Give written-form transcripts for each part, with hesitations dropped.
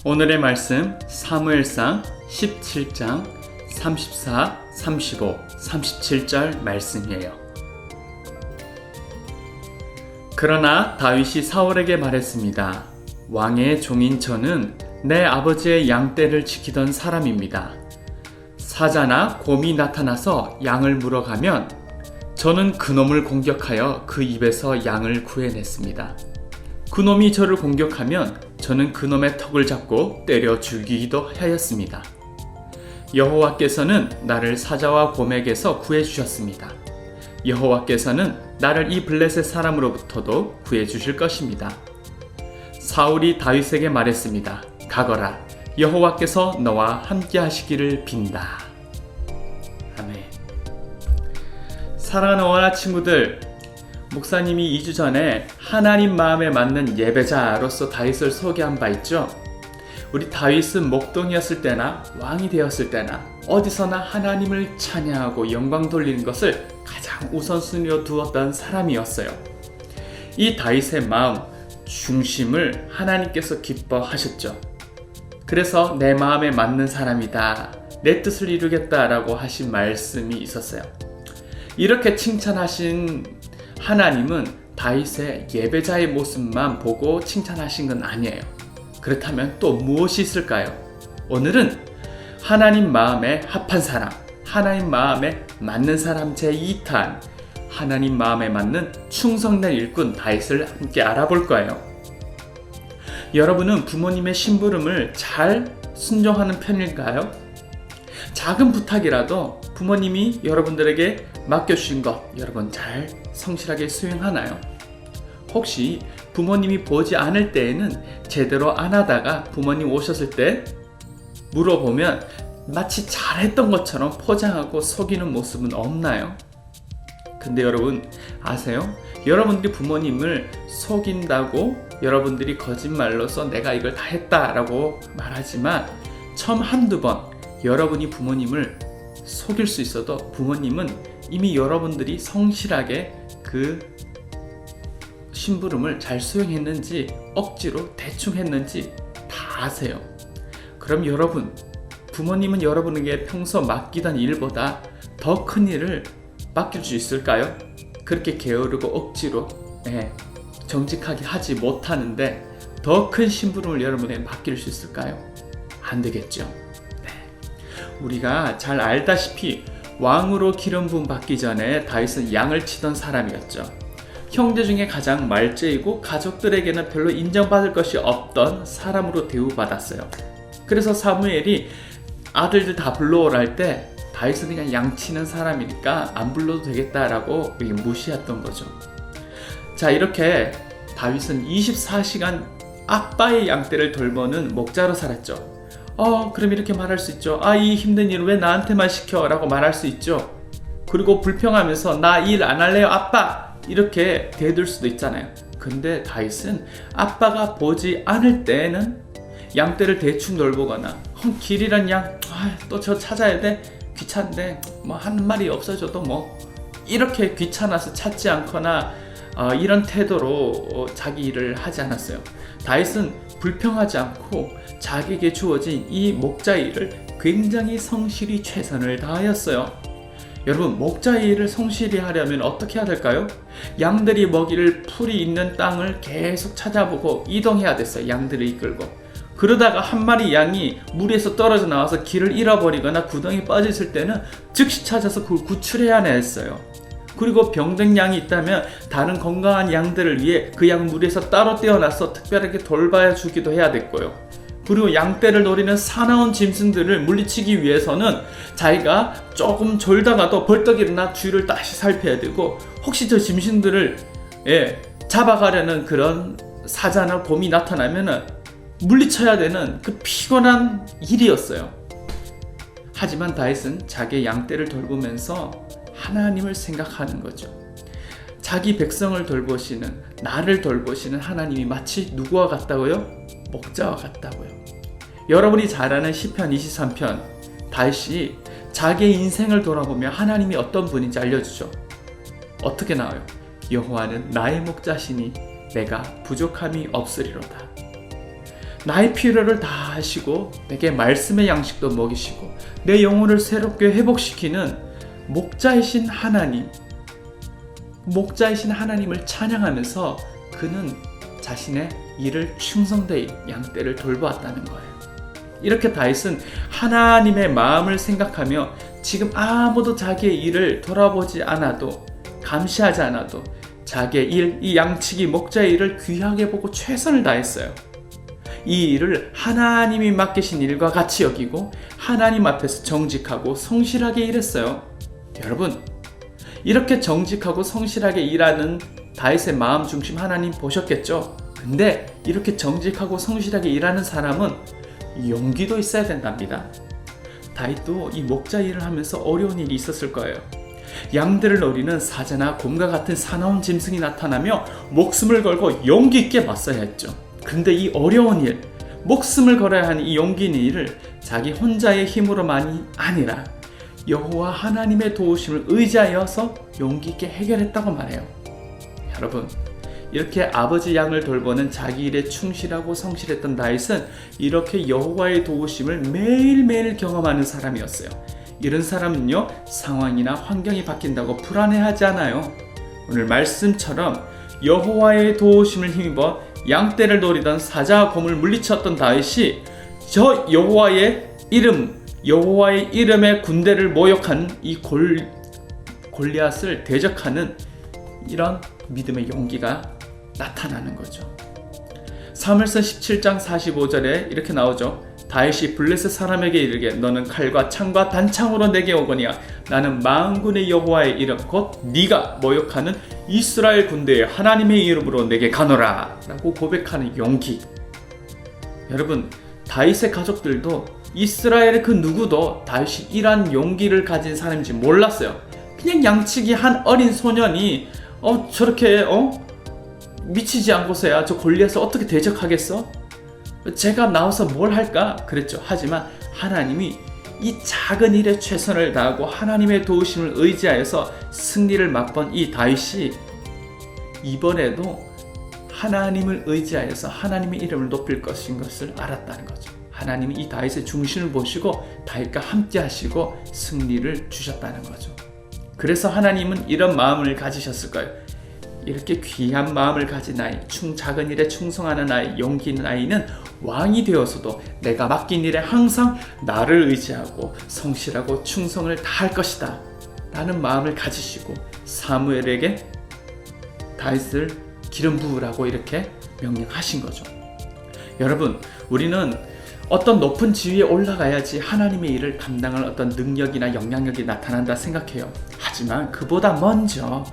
오늘의 말씀 사무엘상 17장 34, 35, 37절 말씀이에요. 그러나 다윗이 사울에게 말했습니다. 왕의 종인 저는 내 아버지의 양떼를 지키던 사람입니다. 사자나 곰이 나타나서 양을 물어가면 저는 그놈을 공격하여 그 입에서 양을 구해냈습니다. 그놈이 저를 공격하면 저는 그놈의 턱을 잡고 때려 죽이기도 하였습니다. 여호와께서는 나를 사자와 곰에게서 구해주셨습니다. 여호와께서는 나를 이 블레셋 사람으로부터도 구해주실 것입니다. 사울이 다윗에게 말했습니다. 가거라, 여호와께서 너와 함께 하시기를 빈다. 아멘. 사랑하는 원아 친구들, 목사님이 2주 전에 하나님 마음에 맞는 예배자로서 다윗을 소개한 바 있죠. 우리 다윗은 목동이었을 때나 왕이 되었을 때나 어디서나 하나님을 찬양하고 영광 돌리는 것을 가장 우선순위로 두었던 사람이었어요. 이 다윗의 마음 중심을 하나님께서 기뻐하셨죠. 그래서 내 마음에 맞는 사람이다, 내 뜻을 이루겠다라고 하신 말씀이 있었어요. 이렇게 칭찬하신 하나님은 다윗의 예배자의 모습만 보고 칭찬하신 건 아니에요. 그렇다면 또 무엇이 있을까요? 오늘은 하나님 마음에 합한 사람, 하나님 마음에 맞는 사람 제2탄, 하나님 마음에 맞는 충성된 일꾼 다윗을 함께 알아볼 거예요. 여러분은 부모님의 심부름을 잘 순종하는 편일까요? 작은 부탁이라도 부모님이 여러분들에게 맡겨주신 것 여러분 잘 성실하게 수행하나요? 혹시 부모님이 보지 않을 때에는 제대로 안 하다가 부모님 오셨을 때 물어보면 마치 잘했던 것처럼 포장하고 속이는 모습은 없나요? 근데 여러분 아세요? 여러분들이 부모님을 속인다고 여러분들이 거짓말로서 내가 이걸 다 했다라고 말하지만 처음 한두 번 여러분이 부모님을 속일 수 있어도 부모님은 이미 여러분들이 성실하게 그 심부름을 잘 수행했는지 억지로 대충 했는지 다 아세요. 그럼 여러분, 부모님은 여러분에게 평소 맡기던 일보다 더 큰 일을 맡길 수 있을까요? 그렇게 게으르고 억지로 정직하게 하지 못하는데 더 큰 심부름을 여러분에게 맡길 수 있을까요? 안 되겠죠. 우리가 잘 알다시피 왕으로 기름 부음 받기 전에 다윗은 양을 치던 사람이었죠. 형제 중에 가장 말제이고 가족들에게는 별로 인정받을 것이 없던 사람으로 대우받았어요. 그래서 사무엘이 아들들 다 불러오라 할 때 다윗은 그냥 양 치는 사람이니까 안 불러도 되겠다라고 무시했던 거죠. 자, 이렇게 다윗은 24시간 아빠의 양떼를 돌보는 목자로 살았죠. 그럼 이렇게 말할 수 있죠. 이 힘든 일을 왜 나한테만 시켜? 라고 말할 수 있죠. 그리고 불평하면서 나 일 안 할래요 아빠! 이렇게 대들 수도 있잖아요. 근데 다윗은 아빠가 보지 않을 때에는 양떼를 대충 돌보거나 길이란 양, 또 저 찾아야 돼? 귀찮은데 한 마리 없어져도 이렇게 귀찮아서 찾지 않거나 이런 태도로 자기 일을 하지 않았어요. 다윗은 불평하지 않고 자기에게 주어진 이 목자 일을 굉장히 성실히 최선을 다하였어요. 여러분, 목자 일을 성실히 하려면 어떻게 해야 될까요? 양들이 먹이를 풀이 있는 땅을 계속 찾아보고 이동해야 됐어요. 양들을 이끌고. 그러다가 한 마리 양이 물에서 떨어져 나와서 길을 잃어버리거나 구덩이에 빠졌을 때는 즉시 찾아서 그걸 구출해야 했어요. 그리고 병든 양이 있다면 다른 건강한 양들을 위해 그 양 물에서 따로 떼어놔서 특별하게 돌봐야 주기도 해야 됐고요. 그리고 양떼를 노리는 사나운 짐승들을 물리치기 위해서는 자기가 조금 졸다가도 벌떡 일어나 뒤를 다시 살펴야 되고, 혹시 저 짐승들을 잡아가려는 그런 사자나 곰이 나타나면 물리쳐야 되는 그 피곤한 일이었어요. 하지만 다윗은 자기의 양떼를 돌보면서 하나님을 생각하는 거죠. 자기 백성을 돌보시는, 나를 돌보시는 하나님이 마치 누구와 같다고요? 목자와 같다고요. 여러분이 잘 아는 시편 23편, 다윗이 자기의 인생을 돌아보며 하나님이 어떤 분인지 알려주죠. 어떻게 나와요? 여호와는 나의 목자시니 내가 부족함이 없으리로다. 나의 필요를 다 하시고 내게 말씀의 양식도 먹이시고 내 영혼을 새롭게 회복시키는 목자이신 하나님을 찬양하면서 그는 자신의 일을 충성되이 양떼를 돌보았다는 거예요. 이렇게 다윗은 하나님의 마음을 생각하며 지금 아무도 자기의 일을 돌아보지 않아도, 감시하지 않아도 자기의 일, 이 양치기 목자의 일을 귀하게 보고 최선을 다했어요. 이 일을 하나님이 맡기신 일과 같이 여기고 하나님 앞에서 정직하고 성실하게 일했어요. 여러분, 이렇게 정직하고 성실하게 일하는 다윗의 마음 중심 하나님 보셨겠죠? 근데 이렇게 정직하고 성실하게 일하는 사람은 용기도 있어야 된답니다. 다윗도 이 목자 일을 하면서 어려운 일이 있었을 거예요. 양들을 노리는 사자나 곰과 같은 사나운 짐승이 나타나며 목숨을 걸고 용기 있게 맞서야 했죠. 근데 이 어려운 일, 목숨을 걸어야 하는 이 용기 있는 일을 자기 혼자의 힘으로만이 아니라 여호와 하나님의 도우심을 의지하여서 용기 있게 해결했다고 말해요. 여러분, 이렇게 아버지 양을 돌보는 자기 일에 충실하고 성실했던 다윗은 이렇게 여호와의 도우심을 매일매일 경험하는 사람이었어요. 이런 사람은요, 상황이나 환경이 바뀐다고 불안해하지 않아요. 오늘 말씀처럼 여호와의 도우심을 힘입어 양떼를 노리던 사자와 곰을 물리쳤던 다윗이 저 여호와의 이름의 군대를 모욕한 이 골리앗을 대적하는 이런 믿음의 용기가 나타나는 거죠. 사무엘상 17장 45절에 이렇게 나오죠. 다윗이 블레셋 사람에게 이르게 너는 칼과 창과 단창으로 내게 오거니와 나는 만군의 여호와의 이름 곧 네가 모욕하는 이스라엘 군대의 하나님의 이름으로 내게 가노라 라고 고백하는 용기. 여러분, 다윗의 가족들도 이스라엘의 그 누구도 다윗이 이러한 용기를 가진 사람인지 몰랐어요. 그냥 양치기 한 어린 소년이 저렇게 미치지 않고서야 저 골리앗을 어떻게 대적하겠어? 제가 나와서 뭘 할까? 그랬죠. 하지만 하나님이 이 작은 일에 최선을 다하고 하나님의 도우심을 의지하여서 승리를 맛본 이 다윗이 이번에도 하나님을 의지하여서 하나님의 이름을 높일 것인 것을 알았다는 거죠. 하나님이 이 다윗의 중심을 보시고 다윗과 함께 하시고 승리를 주셨다는 거죠. 그래서 하나님은 이런 마음을 가지셨을 거예요. 이렇게 귀한 마음을 가진 아이, 작은 일에 충성하는 아이, 용기 있는 아이는 왕이 되어서도 내가 맡긴 일에 항상 나를 의지하고 성실하고 충성을 다할 것이다 라는 마음을 가지시고 사무엘에게 다윗을 기름 부으라고 이렇게 명령하신 거죠. 여러분, 우리는 어떤 높은 지위에 올라가야지 하나님의 일을 감당할 어떤 능력이나 영향력이 나타난다 생각해요. 하지만 그보다 먼저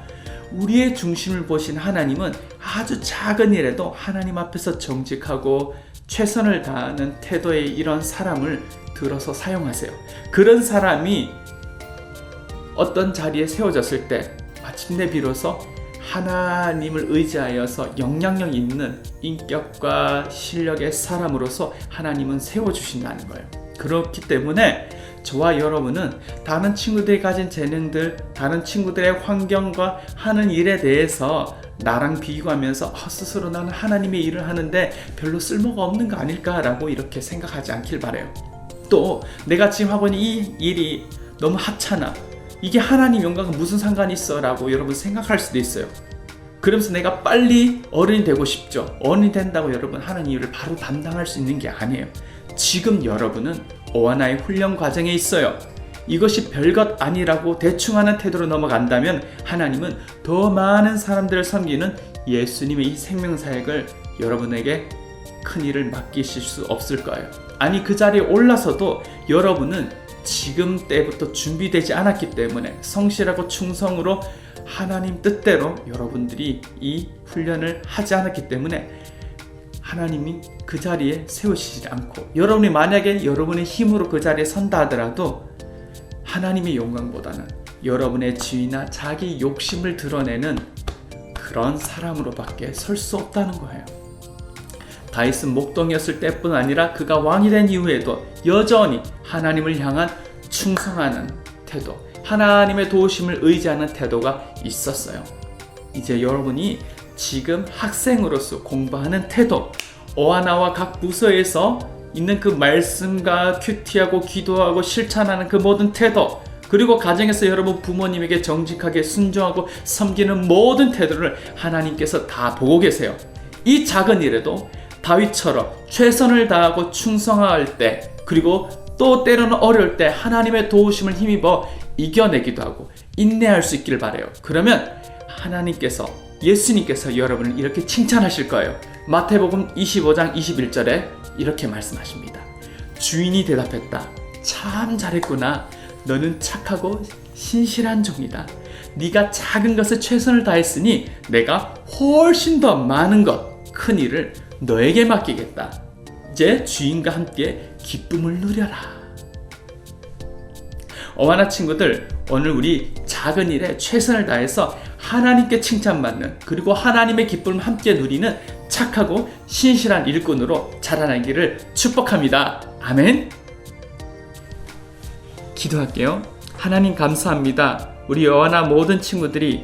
우리의 중심을 보신 하나님은 아주 작은 일에도 하나님 앞에서 정직하고 최선을 다하는 태도의 이런 사람을 들어서 사용하세요. 그런 사람이 어떤 자리에 세워졌을 때 마침내 비로소 하나님을 의지하여서 영향력 있는 인격과 실력의 사람으로서 하나님은 세워주신다는 거예요. 그렇기 때문에 저와 여러분은 다른 친구들이 가진 재능들, 다른 친구들의 환경과 하는 일에 대해서 나랑 비교하면서 스스로 나는 하나님의 일을 하는데 별로 쓸모가 없는 거 아닐까라고 이렇게 생각하지 않길 바라요. 또 내가 지금 하고 있는 이 일이 너무 하찮아, 이게 하나님 영광과 무슨 상관이 있어? 라고 여러분 생각할 수도 있어요. 그러면서 내가 빨리 어른이 되고 싶죠. 어른이 된다고 여러분 하나님 일을 바로 담당할 수 있는 게 아니에요. 지금 여러분은 오하나의 훈련 과정에 있어요. 이것이 별것 아니라고 대충 하는 태도로 넘어간다면 하나님은 더 많은 사람들을 섬기는 예수님의 이 생명사역을 여러분에게 큰 일을 맡기실 수 없을 거예요. 아니, 그 자리에 올라서도 여러분은 지금 때부터 준비되지 않았기 때문에 성실하고 충성으로 하나님 뜻대로 여러분들이 이 훈련을 하지 않았기 때문에 하나님이 그 자리에 세우시지 않고, 여러분이 만약에 여러분의 힘으로 그 자리에 선다 하더라도 하나님의 영광보다는 여러분의 지위나 자기 욕심을 드러내는 그런 사람으로밖에 설 수 없다는 거예요. 다윗은 목동이었을 때뿐 아니라 그가 왕이 된 이후에도 여전히 하나님을 향한 충성하는 태도, 하나님의 도우심을 의지하는 태도가 있었어요. 이제 여러분이 지금 학생으로서 공부하는 태도, 어하나와 각 부서에서 있는 그 말씀과 큐티하고 기도하고 실천하는 그 모든 태도, 그리고 가정에서 여러분 부모님에게 정직하게 순종하고 섬기는 모든 태도를 하나님께서 다 보고 계세요. 이 작은 일에도 다윗처럼 최선을 다하고 충성할 때, 그리고 또 때로는 어려울 때 하나님의 도우심을 힘입어 이겨내기도 하고 인내할 수 있기를 바라요. 그러면 하나님께서, 예수님께서 여러분을 이렇게 칭찬하실 거예요. 마태복음 25장 21절에 이렇게 말씀하십니다. 주인이 대답했다. 참 잘했구나. 너는 착하고 신실한 종이다. 네가 작은 것에 최선을 다했으니 내가 훨씬 더 많은 것, 큰 일을 너에게 맡기겠다. 이제 주인과 함께 기쁨을 누려라. 어하나 친구들, 오늘 우리 작은 일에 최선을 다해서 하나님께 칭찬받는, 그리고 하나님의 기쁨을 함께 누리는 착하고 신실한 일꾼으로 자라나기를 축복합니다. 아멘. 기도할게요. 하나님 감사합니다. 우리 어하나 모든 친구들이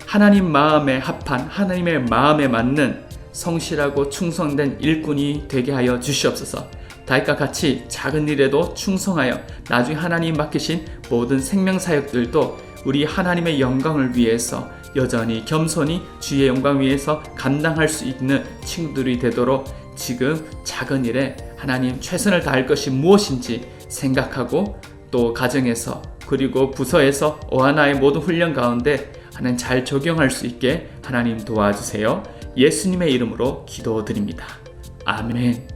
하나님 마음에 합한, 하나님의 마음에 맞는 성실하고 충성된 일꾼이 되게 하여 주시옵소서. 다윗과 같이 작은 일에도 충성하여 나중에 하나님 맡기신 모든 생명사역들도 우리 하나님의 영광을 위해서 여전히 겸손히 주의 영광 위해서 감당할 수 있는 친구들이 되도록 지금 작은 일에 하나님 최선을 다할 것이 무엇인지 생각하고, 또 가정에서 그리고 부서에서 어하나의 모든 훈련 가운데 하나님 잘 적용할 수 있게 하나님 도와주세요. 예수님의 이름으로 기도드립니다. 아멘.